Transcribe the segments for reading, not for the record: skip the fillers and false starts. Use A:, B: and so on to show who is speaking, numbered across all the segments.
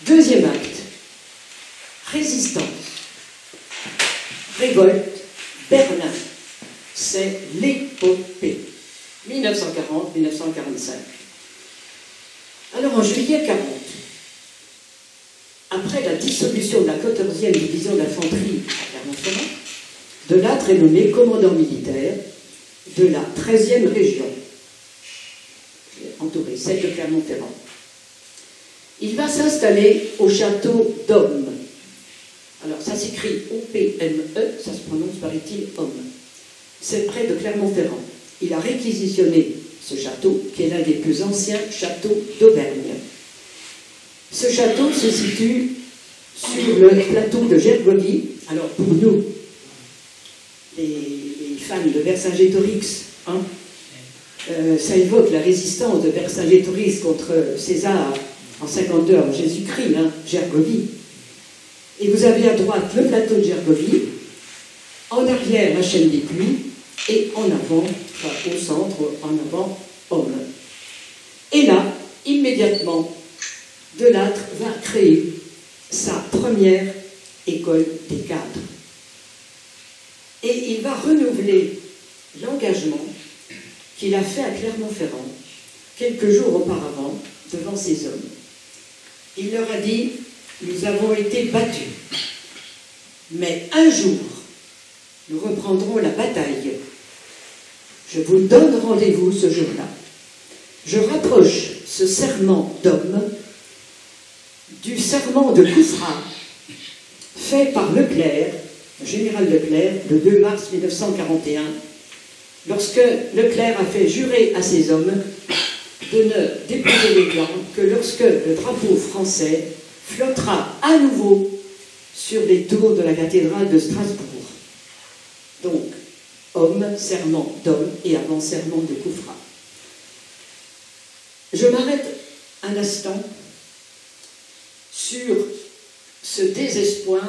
A: Deuxième acte, résistance, révolte, Berlin, c'est l'épopée, 1940-1945. Alors en juillet 40, après la dissolution de la 14e division d'infanterie à Clermont-Ferrand, Delattre est nommé commandant militaire de la 13e région, entouré, celle de Clermont-Ferrand. Il va s'installer au château d'Homme. Alors ça s'écrit O-P-M-E, ça se prononce paraît-il Homme. C'est près de Clermont-Ferrand. Il a réquisitionné ce château, qui est l'un des plus anciens châteaux d'Auvergne. Ce château se situe sur le plateau de Gergovie. Alors pour nous, les fans de Vercingétorix, hein, ça évoque la résistance de Vercingétorix contre César en 52 avant Jésus-Christ, hein, Gergovie. Et vous avez à droite le plateau de Gergovie, en arrière la chaîne des Puits, et en avant, enfin au centre, en avant, Homme. Et là, immédiatement, Delattre va créer sa première école des cadres. Et il va renouveler l'engagement qu'il a fait à Clermont-Ferrand quelques jours auparavant devant ces hommes. Il leur a dit: nous avons été battus, mais un jour, nous reprendrons la bataille. Je vous donne rendez-vous ce jour-là. Je rapproche ce serment d'Homme du serment de Coufra, fait par Leclerc, le général Leclerc, le 2 mars 1941, lorsque Leclerc a fait jurer à ses hommes de ne déposer les gants que lorsque le drapeau français flottera à nouveau sur les tours de la cathédrale de Strasbourg. Donc, Homme, serment d'Homme et avant serment de Coufra. Je m'arrête un instant sur ce désespoir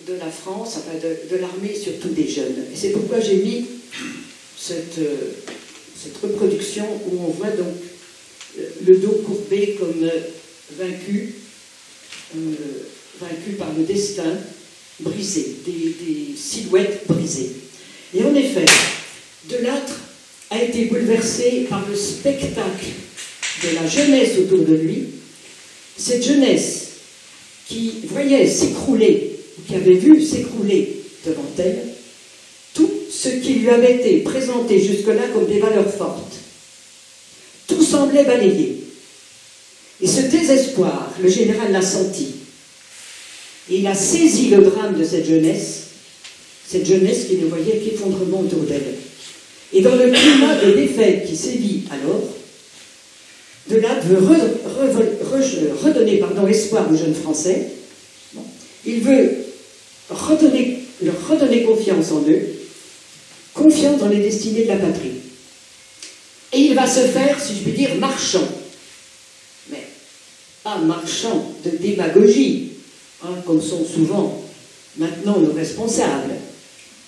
A: de la France, enfin de l'armée, surtout des jeunes. Et c'est pourquoi j'ai mis cette reproduction où on voit donc le dos courbé comme vaincu par le destin, brisé, des silhouettes brisées. Et en effet, Delattre a été bouleversé par le spectacle de la jeunesse autour de lui, cette jeunesse qui voyait s'écrouler, ou qui avait vu s'écrouler devant elle, tout ce qui lui avait été présenté jusque-là comme des valeurs fortes. Tout semblait balayé. Et ce désespoir, le général l'a senti. Et il a saisi le drame de cette jeunesse qui ne voyait qu'effondrement autour d'elle. Et dans le climat de défaite qui sévit alors, Delattre veut redonner espoir aux jeunes Français. Bon. Il veut leur redonner confiance en eux, confiance dans les destinées de la patrie. Et il va se faire, si je puis dire, marchand. Mais pas marchand de démagogie, hein, comme sont souvent maintenant nos responsables.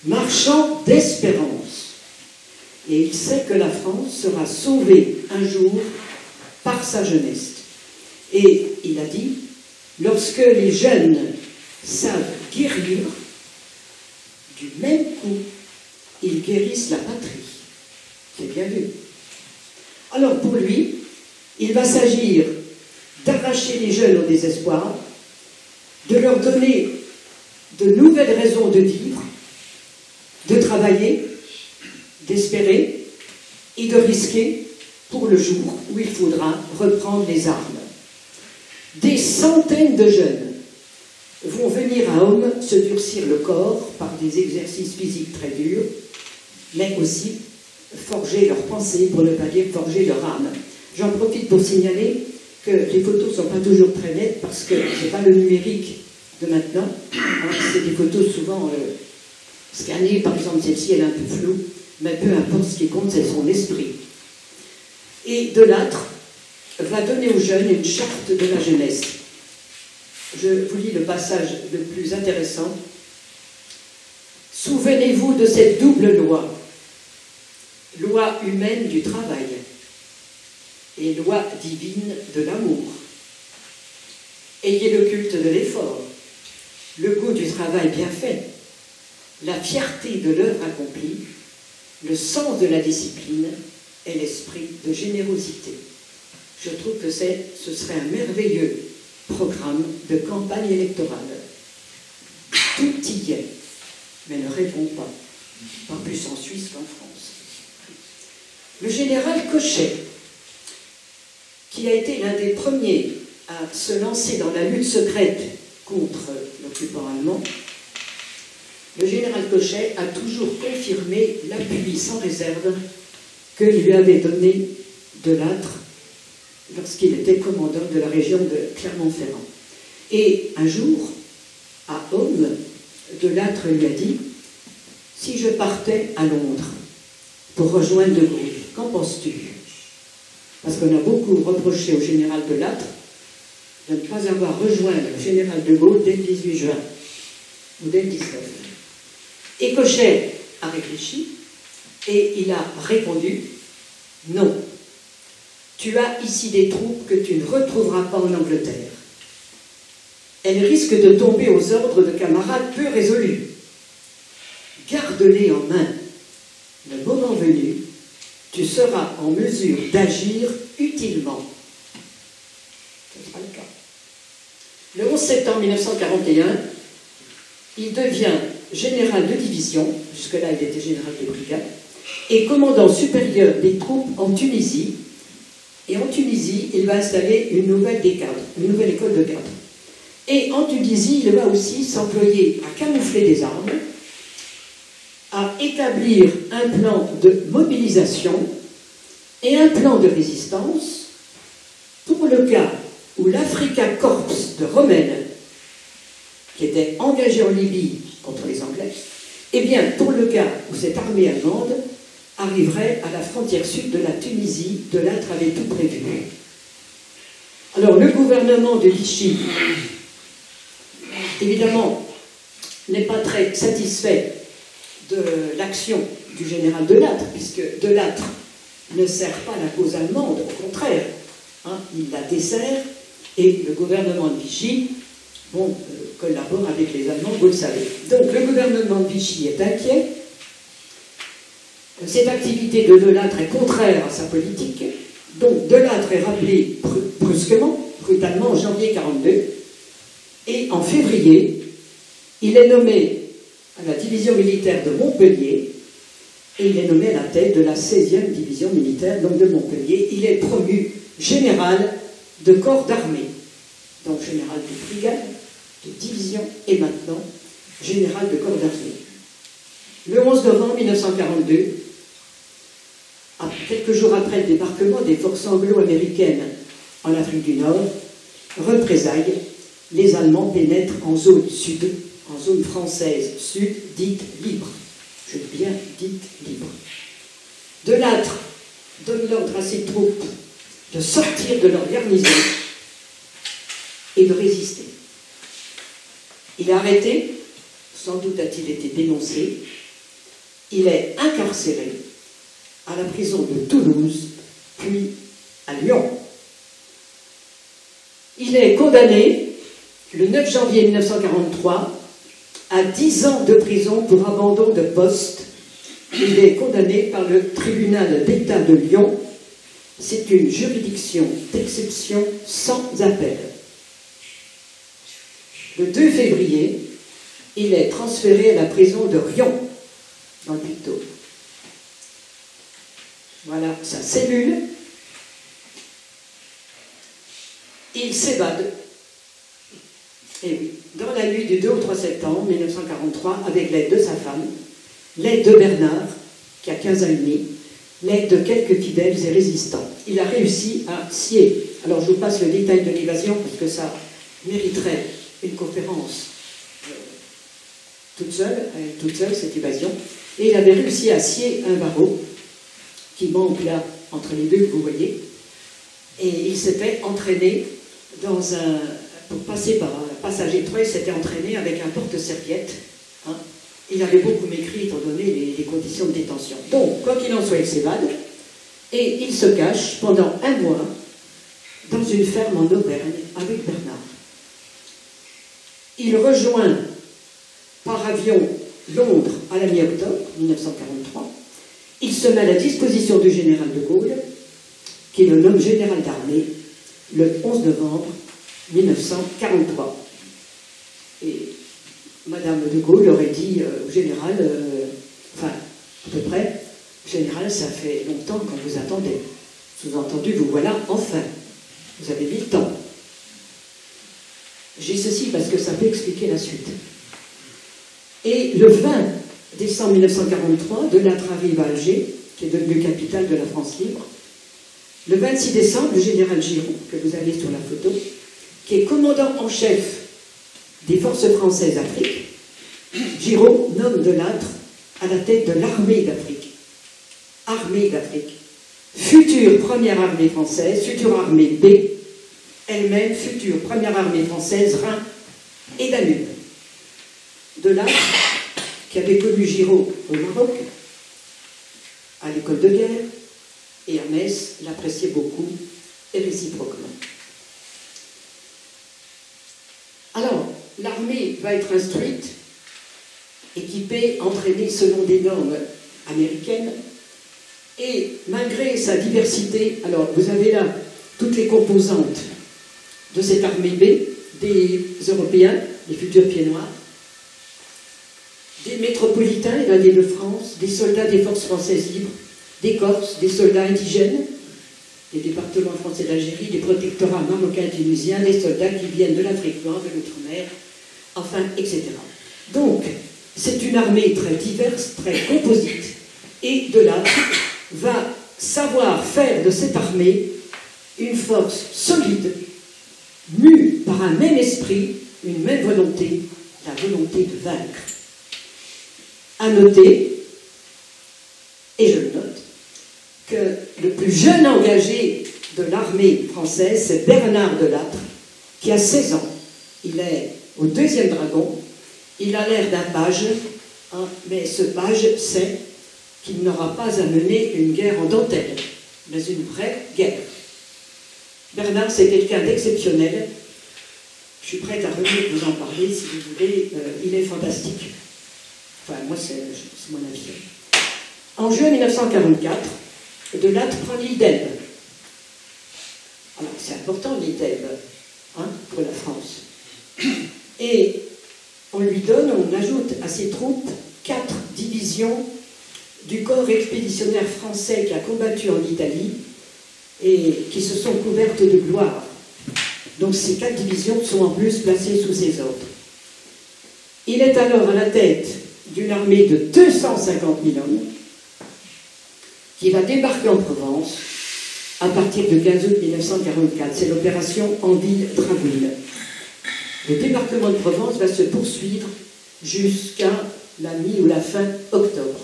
A: Marchand d'espérance. Et il sait que la France sera sauvée un jour par sa jeunesse. Et il a dit, lorsque les jeunes savent guérir, du même coup, ils guérissent la patrie. C'est bien vu. Alors pour lui, il va s'agir d'arracher les jeunes au désespoir, de leur donner de nouvelles raisons de vivre, de travailler, d'espérer et de risquer pour le jour où il faudra reprendre les armes. Des centaines de jeunes vont venir à Homme se durcir le corps par des exercices physiques très durs, mais aussi forger leur pensée, pour ne pas dire forger leur âme. J'en profite pour signaler que les photos ne sont pas toujours très nettes parce que ce n'est pas le numérique de maintenant. C'est des photos souvent scannées, par exemple celle-ci elle est un peu floue, mais peu importe, ce qui compte c'est son esprit. Et Delattre va donner aux jeunes une charte de la jeunesse. Je vous lis le passage le plus intéressant. Souvenez-vous de cette double loi, loi humaine du travail et loi divine de l'amour. Ayez le culte de l'effort, le goût du travail bien fait, la fierté de l'œuvre accomplie, le sens de la discipline et l'esprit de générosité. Je trouve que ce serait un merveilleux programme de campagne électorale. Tout y est, mais ne répond pas plus en Suisse qu'en France. Le général Cochet, qui a été l'un des premiers à se lancer dans la lutte secrète contre l'occupant allemand, le général Cochet a toujours confirmé l'appui sans réserve que lui avait donné Delattre lorsqu'il était commandant de la région de Clermont-Ferrand. Et un jour, à Aume, Delattre lui a dit « Si je partais à Londres pour rejoindre De Gaulle, qu'en penses-tu » Parce qu'on a beaucoup reproché au général Delattre de ne pas avoir rejoint le général De Gaulle dès le 18 juin, ou dès le 19. Et Cochet a réfléchi, et il a répondu « Non, tu as ici des troupes que tu ne retrouveras pas en Angleterre. Elles risquent de tomber aux ordres de camarades peu résolus. Garde-les en main. Le moment venu, tu seras en mesure d'agir utilement. » Ce sera le cas. Le 11 septembre 1941, il devient général de division, jusque-là il était général de brigade, et commandant supérieur des troupes en Tunisie. Et en Tunisie, il va installer une nouvelle école de cadre. Et en Tunisie, il va aussi s'employer à camoufler des armes, à établir un plan de mobilisation et un plan de résistance pour le cas où l'Africa Corps de Rommel, qui était engagé en Libye contre les Anglais, eh bien, pour le cas où cette armée allemande arriverait à la frontière sud de la Tunisie, Delattre avait tout prévu. Alors, le gouvernement de Vichy, évidemment, n'est pas très satisfait de l'action du général Delattre, puisque Delattre ne sert pas la cause allemande, au contraire, il la dessert, et le gouvernement de Vichy, collabore avec les Allemands, vous le savez. Donc, le gouvernement de Vichy est inquiet. Cette activité de Delattre est contraire à sa politique, donc Delattre est rappelé brutalement en janvier 1942, et en février, il est nommé à la division militaire de Montpellier, et il est nommé à la tête de la 16e division militaire, donc de Montpellier. Il est promu général de corps d'armée, donc général de brigade, de division, et maintenant général de corps d'armée. Le 11 novembre 1942, quelques jours après le débarquement des forces anglo-américaines en Afrique du Nord, représailles, les Allemands pénètrent en zone sud, en zone française sud, dite libre. Je dis bien dite libre. Delattre donne l'ordre à ses troupes de sortir de leur garnison et de résister. Il est arrêté, sans doute a-t-il été dénoncé, il est incarcéré à la prison de Toulouse, puis à Lyon. Il est condamné, le 9 janvier 1943, à 10 ans de prison pour abandon de poste. Il est condamné par le tribunal d'État de Lyon. C'est une juridiction d'exception sans appel. Le 2 février, il est transféré à la prison de Riom, dans le Puy-de-Dôme. Voilà sa cellule. Il s'évade. Et oui, dans la nuit du 2 au 3 septembre 1943, avec l'aide de sa femme, l'aide de Bernard, qui a 15 ans et demi, l'aide de quelques fidèles et résistants. Il a réussi à scier. Alors je vous passe le détail de l'évasion, parce que ça mériterait une conférence toute seule, cette évasion. Et il avait réussi à scier un barreau qui manque là, entre les deux que vous voyez. Et il s'était entraîné pour passer par un passage étroit, il s'était entraîné avec un porte-serviette. Il avait beaucoup maigri étant donné les conditions de détention. Donc, quoi qu'il en soit, il s'évade et il se cache pendant un mois dans une ferme en Auvergne avec Bernard. Il rejoint par avion Londres à la mi-octobre 1943. Il se met à la disposition du général de Gaulle, qui le nomme général d'armée le 11 novembre 1943. Et Madame de Gaulle aurait dit au général, enfin, à peu près, général, ça fait longtemps qu'on vous attendait. Sous-entendu, vous voilà enfin. Vous avez mis le temps. J'ai ceci parce que ça peut expliquer la suite. Et le 20 décembre 1943, de Lattre arrive à Alger, qui est devenue capitale de la France libre. Le 26 décembre, le général Giraud, que vous avez sur la photo, qui est commandant en chef des forces françaises d'Afrique, Giraud nomme de Lattre à la tête de l'armée d'Afrique. Armée d'Afrique. Future première armée française, future armée B, elle-même future première armée française, Rhin et Danube. De Lattre, qui avait connu Giraud au Maroc, à l'école de guerre, et à Metz, l'appréciait beaucoup, et réciproquement. Alors, l'armée va être instruite, équipée, entraînée selon des normes américaines, et malgré sa diversité, alors vous avez là toutes les composantes de cette armée B, des Européens, les futurs pieds noirs, des métropolitains évadés de France, des soldats des forces françaises libres, des Corses, des soldats indigènes, des départements français d'Algérie, des protectorats marocains et tunisiens, des soldats qui viennent de l'Afrique noire, de l'outre-mer, enfin, etc. Donc, c'est une armée très diverse, très composite, et de là va savoir faire de cette armée une force solide, mue par un même esprit, une même volonté, la volonté de vaincre. À noter, et je le note, que le plus jeune engagé de l'armée française, c'est Bernard de Lattre, qui a 16 ans. Il est au 2e dragon, il a l'air d'un page, hein, mais ce page sait qu'il n'aura pas à mener une guerre en dentelle, mais une vraie guerre. Bernard, c'est quelqu'un d'exceptionnel. Je suis prête à revenir vous en parler, si vous voulez. Il est fantastique. Enfin, moi, c'est mon avis. En juin 1944, de Lattre prend l'île d'Elbe. Alors, c'est important, l'île d'Elbe, hein, pour la France. Et on lui donne, on ajoute à ses troupes 4 divisions du corps expéditionnaire français qui a combattu en Italie et qui se sont couvertes de gloire. Donc ces 4 divisions sont en plus placées sous ses ordres. Il est alors à la tête d'une armée de 250 000 hommes qui va débarquer en Provence à partir du 15 août 1944. C'est l'opération Anville-Dragoule. Le débarquement de Provence va se poursuivre jusqu'à la mi- ou la fin octobre.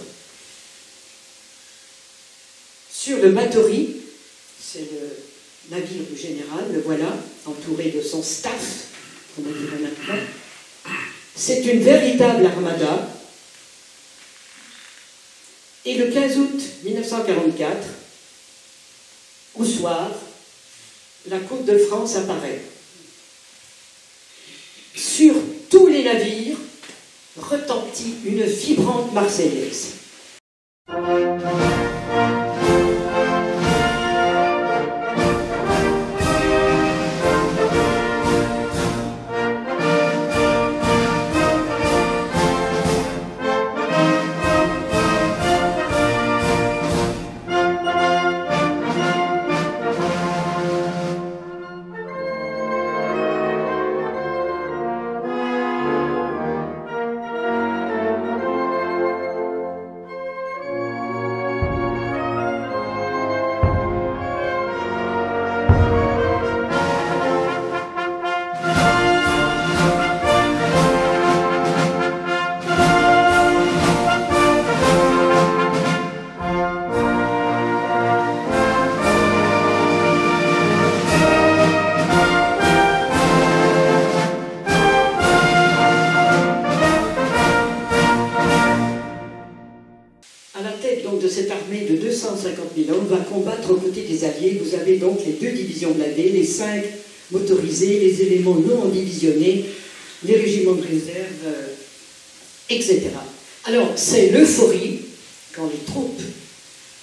A: Sur le Mattori, c'est le navire du général, le voilà, entouré de son staff, comme on dirait maintenant. C'est une véritable armada. Et le 15 août 1944, au soir, la Côte de France apparaît. Sur tous les navires retentit une vibrante Marseillaise. De cette armée de 250 000 hommes va combattre aux côtés des Alliés. Vous avez donc les 2 divisions blindées, les 5 motorisées, les éléments non divisionnés, les régiments de réserve, etc. Alors, c'est l'euphorie quand les troupes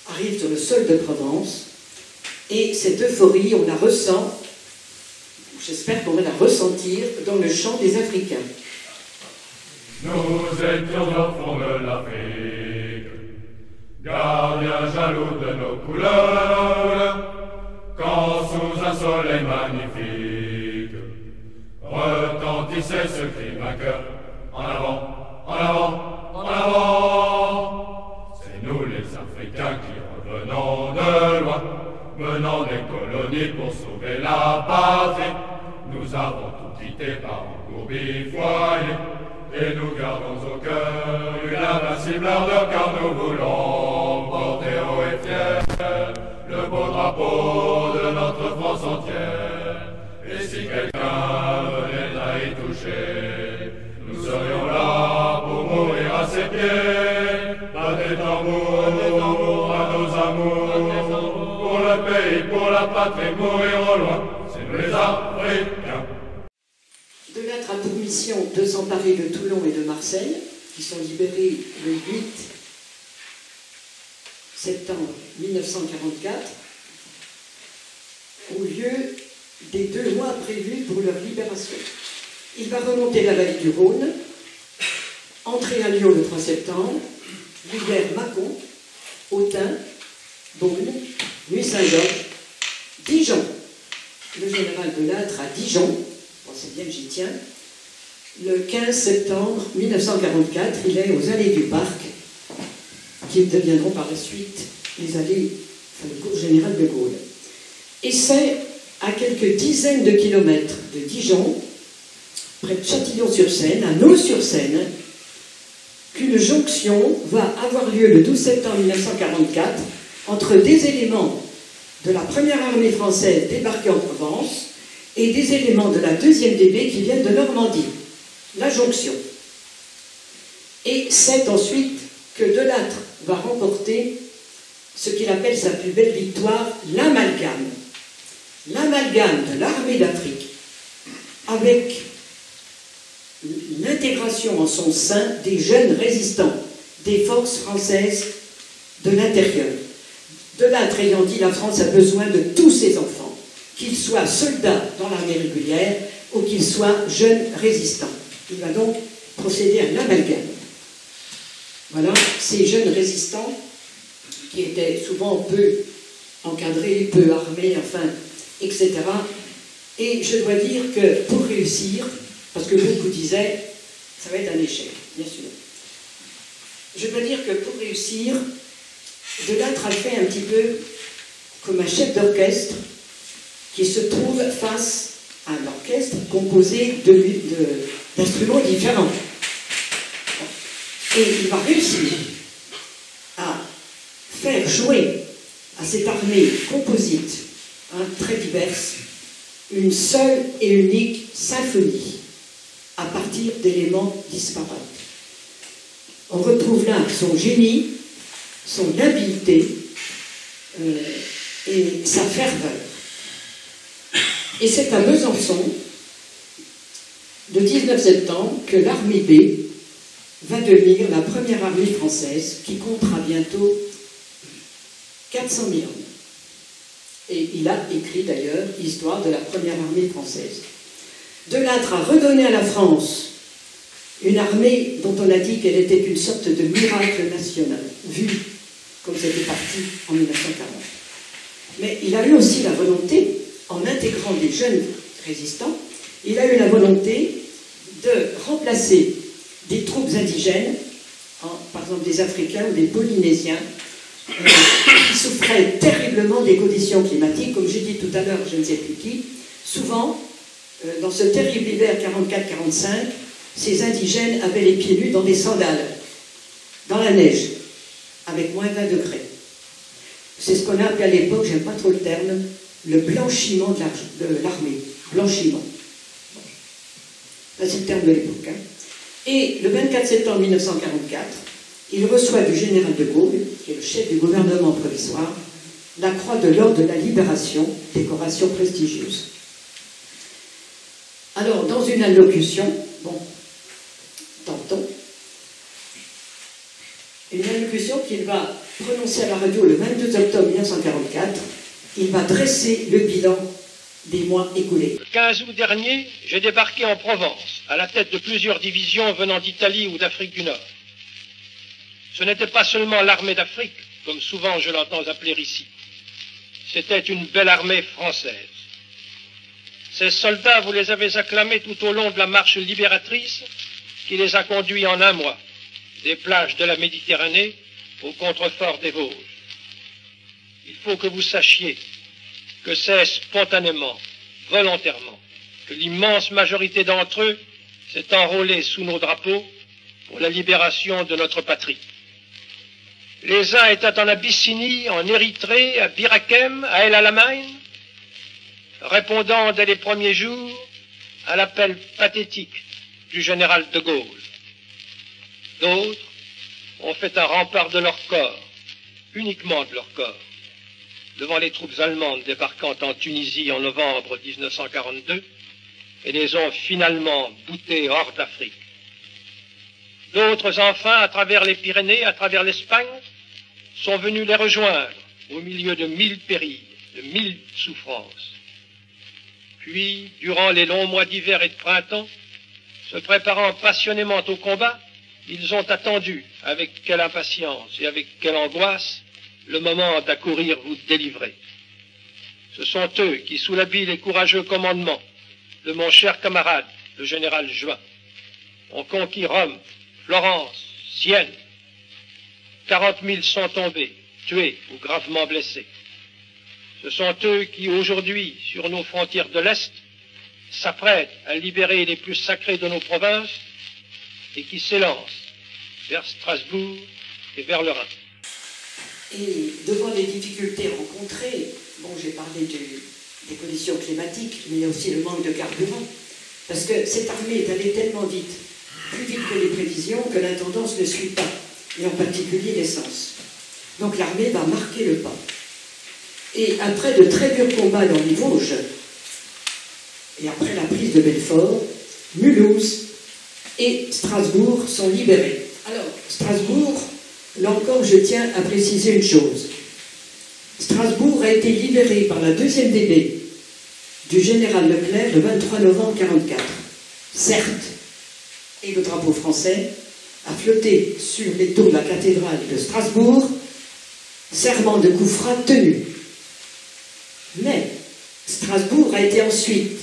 A: arrivent sur le sol de Provence, et cette euphorie, on la ressent, j'espère qu'on va la ressentir dans le chant des Africains.
B: Nous étions au fond de l'Afrique, gardiens jaloux de nos couleurs, quand sous un soleil magnifique retentissait ce cri vainqueur. En avant, en avant, en avant. C'est nous les Africains qui revenons de loin, menant des colonies pour sauver la patrie. Nous avons tout quitté par encourbi foyer, et nous gardons au cœur une invincible ardeur, car nous voulons porter haut et fier le beau drapeau de notre France entière. Et si quelqu'un venait à y toucher, nous serions là pour mourir à ses pieds. Battez tambour à nos amours, pour le pays, pour la patrie, mourir au loin, c'est nous les Africains.
A: Delattre a pour mission de s'emparer de Toulon et de Marseille, qui sont libérés le 8 septembre 1944, au lieu des 2 mois prévus pour leur libération. Il va remonter la vallée du Rhône, entrer à Lyon le 3 septembre, libère Mâcon, Autun, Beaune, Nuit-Saint-Georges, Dijon. Le général Delattre à Dijon, c'est bien que j'y tiens, le 15 septembre 1944, il est aux allées du Parc, qui deviendront par la suite les allées, le cours général de Gaulle. Et c'est à quelques dizaines de kilomètres de Dijon, près de Châtillon-sur-Seine, à Naux-sur-Seine, qu'une jonction va avoir lieu le 12 septembre 1944 entre des éléments de la première armée française débarquée en Provence et des éléments de la 2e DB qui viennent de Normandie, la jonction. Et c'est ensuite que Delattre va remporter ce qu'il appelle sa plus belle victoire, l'amalgame. L'amalgame de l'armée d'Afrique avec l'intégration en son sein des jeunes résistants, des forces françaises de l'intérieur. Delattre ayant dit la France a besoin de tous ses enfants, qu'ils soient soldats dans l'armée régulière ou qu'ils soient jeunes résistants. Il va donc procéder à l'amalgame. Voilà, ces jeunes résistants qui étaient souvent peu encadrés, peu armés, enfin, etc. Et je dois dire que pour réussir, parce que beaucoup disaient, ça va être un échec, bien sûr. Je dois dire que pour réussir, Delattre a fait un petit peu comme un chef d'orchestre qui se trouve face à un orchestre composé d'instruments différents. Et il va réussir à faire jouer à cette armée composite, très diverse, une seule et unique symphonie à partir d'éléments disparates. On retrouve là son génie, son habileté et sa ferveur. Et c'est à Besançon, le 19 septembre, que l'armée B va devenir la première armée française qui comptera bientôt 400 000 hommes. Et il a écrit d'ailleurs l'histoire de la première armée française. Delattre a redonné à la France une armée dont on a dit qu'elle était une sorte de miracle national, vu comme c'était parti en 1940. Mais il a eu aussi la volonté, en intégrant des jeunes résistants, il a eu la volonté de remplacer des troupes indigènes, par exemple des Africains ou des Polynésiens, qui souffraient terriblement des conditions climatiques. Comme j'ai dit tout à l'heure, je ne sais plus qui, souvent, dans ce terrible hiver 44-45, ces indigènes avaient les pieds nus dans des sandales, dans la neige, avec moins 20 degrés. C'est ce qu'on a appelé à l'époque, j'aime pas trop le terme, le blanchiment de l'armée. Blanchiment. C'est le terme de l'époque. Et le 24 septembre 1944, il reçoit du général de Gaulle, qui est le chef du gouvernement provisoire, la croix de l'ordre de la Libération, décoration prestigieuse. Alors, dans une allocution, Bon, tentons. Une allocution qu'il va prononcer à la radio le 22 octobre 1944. Il va dresser le bilan des mois écoulés.
C: Le 15 août dernier, j'ai débarqué en Provence, à la tête de plusieurs divisions venant d'Italie ou d'Afrique du Nord. Ce n'était pas seulement l'armée d'Afrique, comme souvent je l'entends appeler ici. C'était une belle armée française. Ces soldats, vous les avez acclamés tout au long de la marche libératrice qui les a conduits en un mois, des plages de la Méditerranée au contrefort des Vosges. Il faut que vous sachiez que c'est spontanément, volontairement, que l'immense majorité d'entre eux s'est enrôlée sous nos drapeaux pour la libération de notre patrie. Les uns étaient en Abyssinie, en Érythrée, à Birakem, à El Alamein, répondant dès les premiers jours à l'appel pathétique du général de Gaulle. D'autres ont fait un rempart de leur corps, uniquement de leur corps, devant les troupes allemandes débarquant en Tunisie en novembre 1942 et les ont finalement boutés hors d'Afrique. D'autres, enfin, à travers les Pyrénées, à travers l'Espagne, sont venus les rejoindre au milieu de 1000 périls, de 1000 souffrances. Puis, durant les longs mois d'hiver et de printemps, se préparant passionnément au combat, ils ont attendu avec quelle impatience et avec quelle angoisse le moment d'accourir vous délivrer. Ce sont eux qui, sous l'habile et courageux commandement de mon cher camarade, le général Juin, ont conquis Rome, Florence, Sienne. 40 000 sont tombés, tués ou gravement blessés. Ce sont eux qui, aujourd'hui, sur nos frontières de l'Est, s'apprêtent à libérer les plus sacrés de nos provinces et qui s'élancent vers Strasbourg et vers le Rhin.
A: Et devant les difficultés rencontrées, bon, j'ai parlé des conditions climatiques, mais il y a aussi le manque de carburant. Parce que cette armée est allée tellement vite, plus vite que les prévisions, que l'intendance ne suit pas, et en particulier l'essence. Donc l'armée va marquer le pas. Et après de très durs combats dans les Vosges, et après la prise de Belfort, Mulhouse et Strasbourg sont libérés. Alors, Strasbourg, là encore, je tiens à préciser une chose. Strasbourg a été libéré par la 2e DB du général Leclerc le 23 novembre 1944. Certes, et le drapeau français a flotté sur les tours de la cathédrale de Strasbourg, serment de Koufra tenu. Mais Strasbourg a été ensuite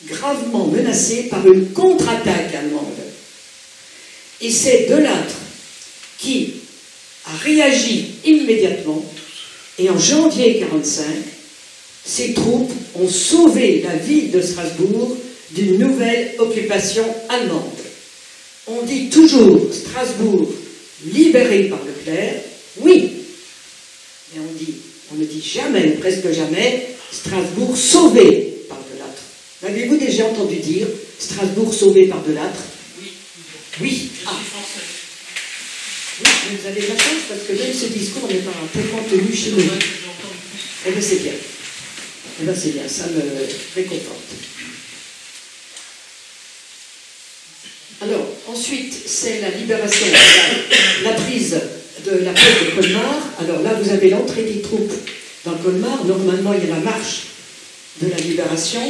A: gravement menacé par une contre-attaque allemande. Et c'est Delattre qui a réagi immédiatement, et en janvier 1945, ses troupes ont sauvé la ville de Strasbourg d'une nouvelle occupation allemande. On dit toujours Strasbourg libéré par Leclerc, oui, mais on ne dit jamais, ou presque jamais, Strasbourg sauvé par Delattre. L'avez-vous déjà entendu dire Strasbourg sauvé par Delattre?
D: Oui.
A: Oui. Ah. Oui, mais vous avez de la chance parce que même ce discours n'est pas tellement tenu chez nous. Eh bien c'est bien. Eh bien c'est bien, ça me réconforte. Alors, ensuite, c'est la libération, la prise de la plaine de Colmar. Alors là, vous avez l'entrée des troupes dans Colmar. Normalement, il y a la marche de la libération.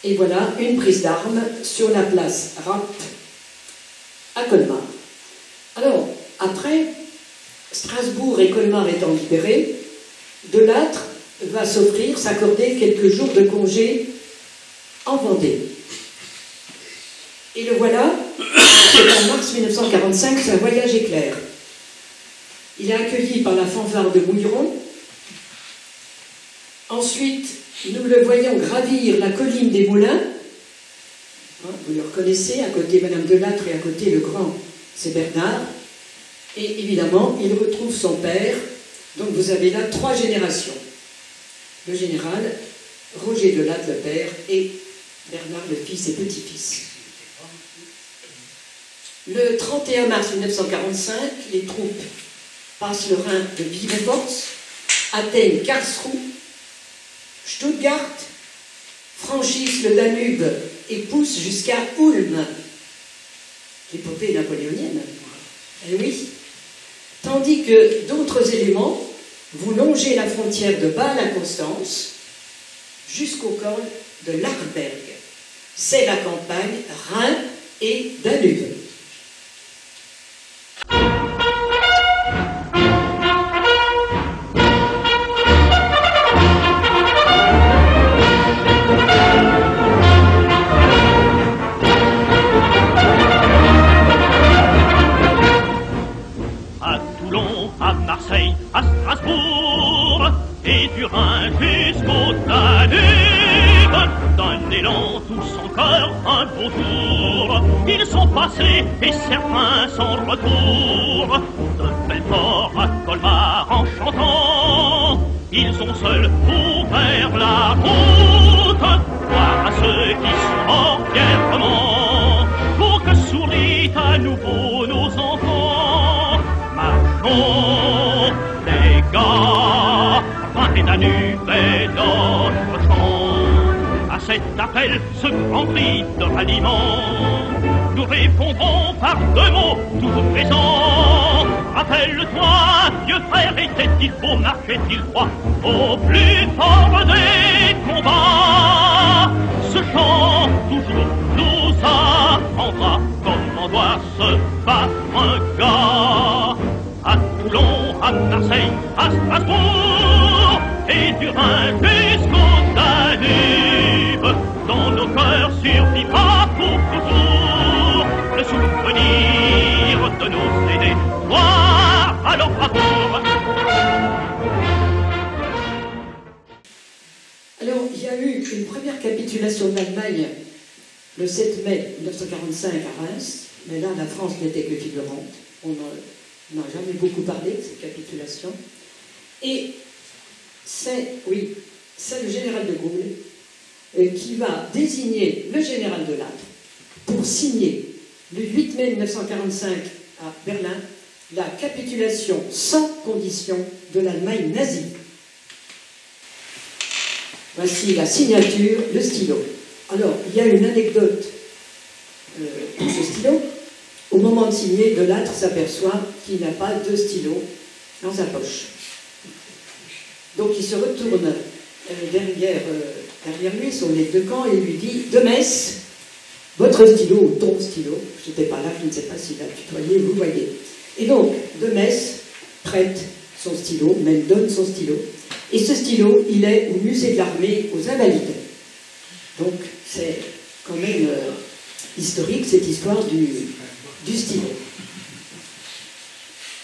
A: Et voilà une prise d'armes sur la place Rapp à Colmar. Alors, après, Strasbourg et Colmar étant libérés, Delattre va s'accorder quelques jours de congé en Vendée. Et le voilà, c'est en mars 1945, c'est un voyage éclair. Il est accueilli par la fanfare de Mouilleron. Ensuite, nous le voyons gravir la colline des Moulins. Vous le reconnaissez, à côté Madame Delattre et à côté le grand, c'est Bernard. Et évidemment, il retrouve son père. Donc vous avez là 3 générations. Le général, Roger Delattre, le père, et Bernard, le fils et petit-fils. Le 31 mars 1945, les troupes passent le Rhin de vive force, atteignent Karlsruhe, Stuttgart, franchissent le Danube et poussent jusqu'à Ulm. L'épopée napoléonienne. Eh oui. Tandis que d'autres éléments vont longer la frontière de Bâle à Constance jusqu'au col de l'Arberg. C'est la campagne Rhin et Danube.
D: À Strasbourg et du Rhin jusqu'au Danube, d'un élan tous encore un beau jour. Ils sont passés et certains sont retour. De Belfort à Colmar en chantant, ils ont seuls ouvert la route. Voir à ceux qui sont fièrement, pour que sourient à nouveau nos enfants. Marchons, les gars, Rhin et Danube est notre chant. À cet appel, ce grand cri de ralliement, nous répondrons par 2 mots toujours présents. Rappelle-toi, vieux frère, était-il beau, marchait-il droit au plus fort des combats? Ce chant toujours nous apprendra comment doit se battre un gars. À Toulon, à Marseille, à Strasbourg, et du Rhin jusqu'au Danube, dans nos cœurs survivra pour toujours le souvenir de nos aînés. Gloire à leur bravoure.
A: Alors, il y a eu une première capitulation de l'Allemagne le 7 mai 1945 à Reims, mais là, la France n'était que figurante. On n'a jamais beaucoup parlé de cette capitulation. Et c'est le général de Gaulle qui va désigner le général Delattre pour signer le 8 mai 1945 à Berlin la capitulation sans condition de l'Allemagne nazie. Voici la signature, le stylo. Alors, il y a une anecdote pour ce stylo. Au moment de signer, Delattre s'aperçoit qu'il n'a pas de stylo dans sa poche. Donc il se retourne derrière lui, son aide de camp, et lui dit « De Metz, votre stylo, ou ton stylo », je n'étais pas là, je ne sais pas s'il a tutoyé, vous voyez. Et donc, De Metz prête son stylo, même donne son stylo, et ce stylo, il est au musée de l'armée aux Invalides. Donc c'est quand même historique, cette histoire du stylo.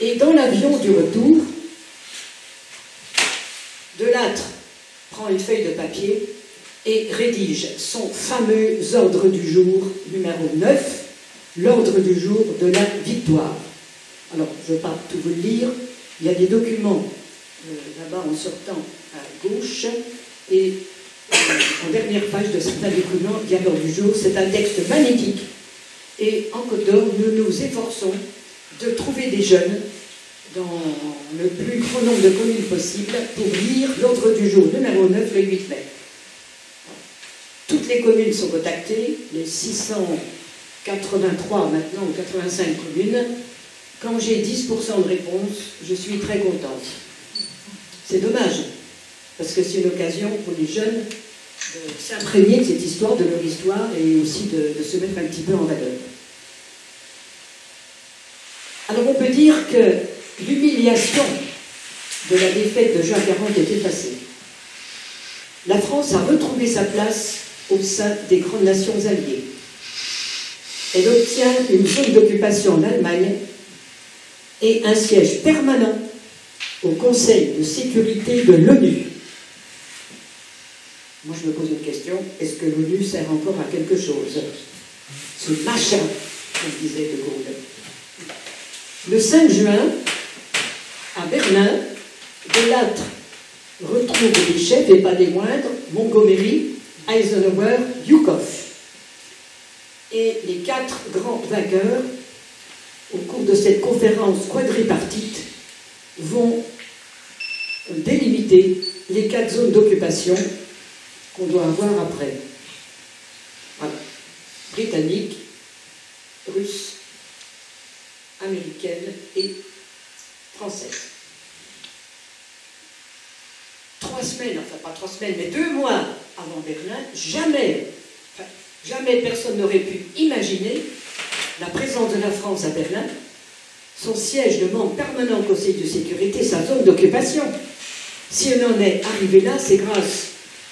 A: Et dans l'avion du retour, Delattre prend une feuille de papier et rédige son fameux ordre du jour numéro 9, l'ordre du jour de la victoire. Alors, je ne vais pas tout vous le lire, il y a des documents là-bas en sortant à gauche, et en dernière page de certains documents, il y a l'ordre du jour, c'est un texte magnétique. Et en Côte d'Or, nous nous efforçons de trouver des jeunes dans le plus grand nombre de communes possible pour lire l'ordre du jour numéro 9 le 8 mai. Toutes les communes sont contactées, les 683 maintenant, ou 85 communes. Quand j'ai 10% de réponse, je suis très contente. C'est dommage, parce que c'est une occasion pour les jeunes s'imprégner de cette histoire, de leur histoire, et aussi de se mettre un petit peu en valeur. Alors on peut dire que l'humiliation de la défaite de juin 40 est effacée. La France a retrouvé sa place au sein des grandes nations alliées. Elle obtient une zone d'occupation en Allemagne et un siège permanent au Conseil de sécurité de l'ONU. Moi, je me pose une question, est-ce que l'ONU sert encore à quelque chose? Ce machin, comme disait De Gaulle. Le 5 juin, à Berlin, Delattre retrouve des chefs, et pas des moindres, Montgomery, Eisenhower, Yukoff. Et les 4 grands vainqueurs, au cours de cette conférence quadripartite, vont délimiter les 4 zones d'occupation qu'on doit avoir après. Voilà. Britannique, russe, américaine et française. 3 semaines, enfin pas 3 semaines, mais 2 mois avant Berlin, jamais personne n'aurait pu imaginer la présence de la France à Berlin, son siège de membre permanent au Conseil de sécurité, sa zone d'occupation. Si on en est arrivé là, c'est grâce,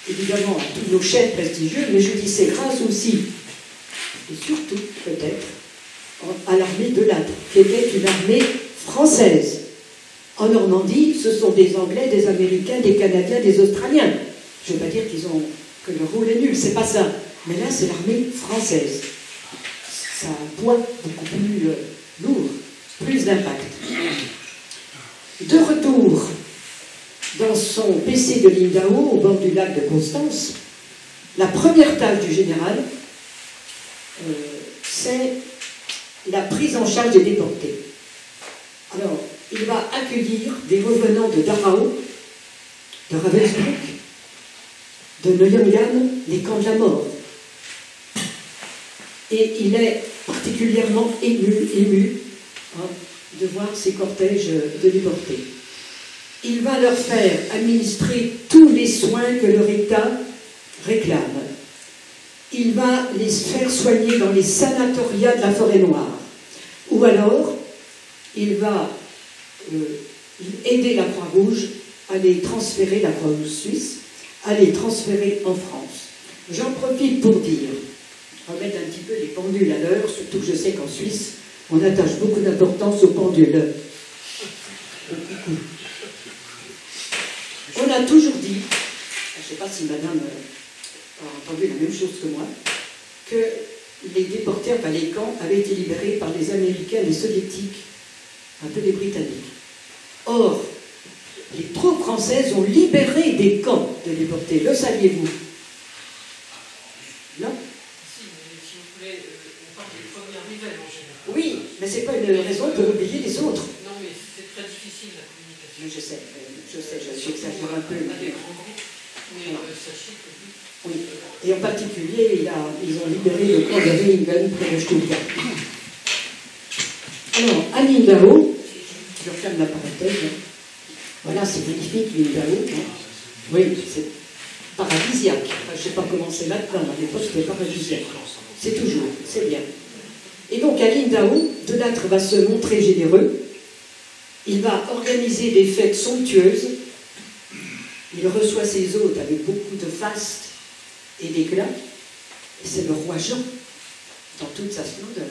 A: évidemment, à tous nos chefs prestigieux, mais je dis c'est grâce aussi, et surtout, peut-être, à l'armée de Delattre, qui était une armée française. En Normandie, ce sont des Anglais, des Américains, des Canadiens, des Australiens. Je ne veux pas dire que le rôle est nul, c'est pas ça. Mais là, c'est l'armée française. Ça a un poids beaucoup plus lourd, plus d'impact. De retour dans son PC de Lindau, au bord du lac de Constance, la première tâche du général, c'est la prise en charge des déportés. Alors, il va accueillir des revenants de Dachau, de Ravensbrück, de Neuengamme, les camps de la mort. Et il est particulièrement ému de voir ces cortèges de déportés. Il va leur faire administrer tous les soins que leur État réclame. Il va les faire soigner dans les sanatoria de la Forêt-Noire. Ou alors, il va aider la Croix-Rouge à les transférer, la Croix-Rouge suisse, à les transférer en France. J'en profite pour dire, remettre un petit peu les pendules à l'heure, surtout que je sais qu'en Suisse, on attache beaucoup d'importance aux pendules. On a toujours dit, je ne sais pas si madame a entendu la même chose que moi, que les déportés, enfin les camps, avaient été libérés par les Américains, les Soviétiques, un peu les Britanniques. Or, les troupes françaises ont libéré des camps de déportés. Le saviez-vous? Non?
E: Si, mais si vous voulez, on parle des premières nouvelles en général.
A: Oui, mais ce n'est pas une raison pour oublier les autres.
E: Non, mais c'est très difficile la communication.
A: Mais je sais, j'exagère un peu.
E: Pas des grands groupes, mais sachez que
A: oui. Et en particulier, ils ont libéré le camp de Reingen près de Stuttgart. Alors, à Lindau, je referme la parenthèse. Voilà, c'est magnifique, Lindau. Oui, c'est paradisiaque. Enfin, je ne sais pas comment c'est maintenant, à l'époque c'était paradisiaque. C'est toujours, c'est bien. Et donc à Lindau, Delattre va se montrer généreux. Il va organiser des fêtes somptueuses. Il reçoit ses hôtes avec beaucoup de faste et d'éclat. Et c'est le roi Jean, dans toute sa splendeur.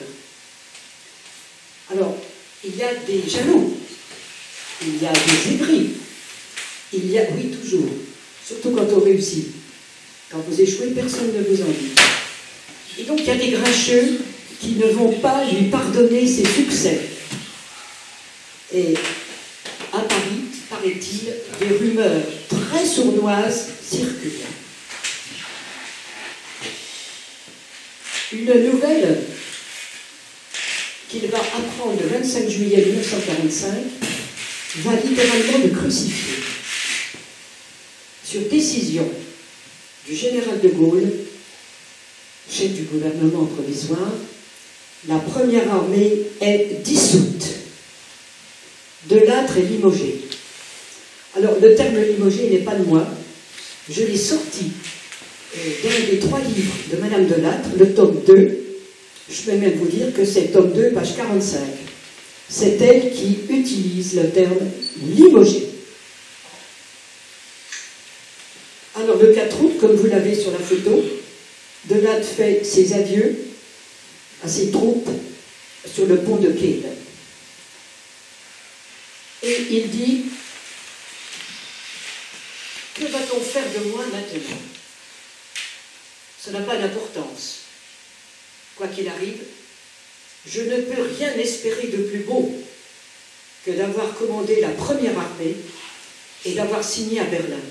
A: Alors, il y a des jaloux, il y a des aigris, il y a, oui, toujours, surtout quand on réussit. Quand vous échouez, personne ne vous envie. Et donc, il y a des grincheux qui ne vont pas lui pardonner ses succès. Et à Paris, paraît-il, des rumeurs très sournoises circulent. Une nouvelle qu'il va apprendre le 25 juillet 1945 va littéralement le crucifier. Sur décision du général de Gaulle, chef du gouvernement provisoire, la première armée est dissoute. Delattre est limogé. Alors, le terme limogé n'est pas de moi. Je l'ai sorti d'un des 3 livres de Madame de Lattre, le tome 2. Je vais même vous dire que c'est tome 2, page 45. C'est elle qui utilise le terme limogé. Alors, le 4 août, comme vous l'avez sur la photo, de Lattre fait ses adieux à ses troupes sur le pont de Kehl. Et il dit: que va-t-on faire de moi maintenant? Ça n'a pas d'importance. Quoi qu'il arrive, je ne peux rien espérer de plus beau que d'avoir commandé la première armée et d'avoir signé à Berlin.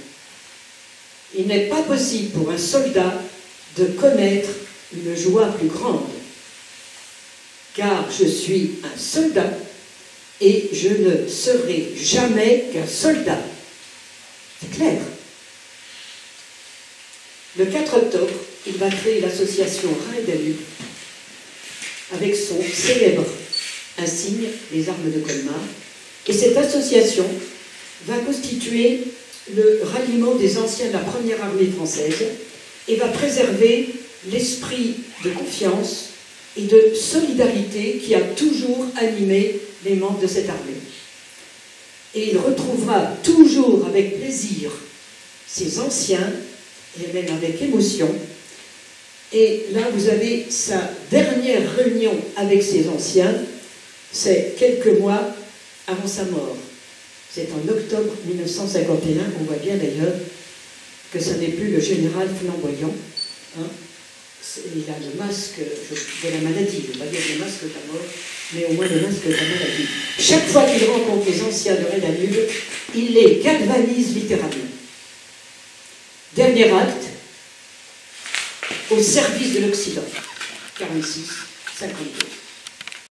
A: Il n'est pas possible pour un soldat de connaître une joie plus grande, car je suis un soldat et je ne serai jamais qu'un soldat. C'est clair. Le 4 octobre, il va créer l'association Rhin-et-Danube avec son célèbre insigne, les armes de Colmar. Et cette association va constituer le ralliement des anciens de la première armée française et va préserver l'esprit de confiance et de solidarité qui a toujours animé les membres de cette armée. Et il retrouvera toujours avec plaisir ses anciens, et même avec émotion. Et là, vous avez sa dernière réunion avec ses anciens, c'est quelques mois avant sa mort. C'est en octobre 1951, on voit bien d'ailleurs que ce n'est plus le général flamboyant. Hein. Il a le masque de la maladie, je ne veux pas dire le masque de la mort, mais au moins le masque de la maladie. Chaque fois qu'il rencontre les anciens de Rhin-et-Danube, il les galvanise littéralement. Dernier acte, au service de l'Occident, 46-52.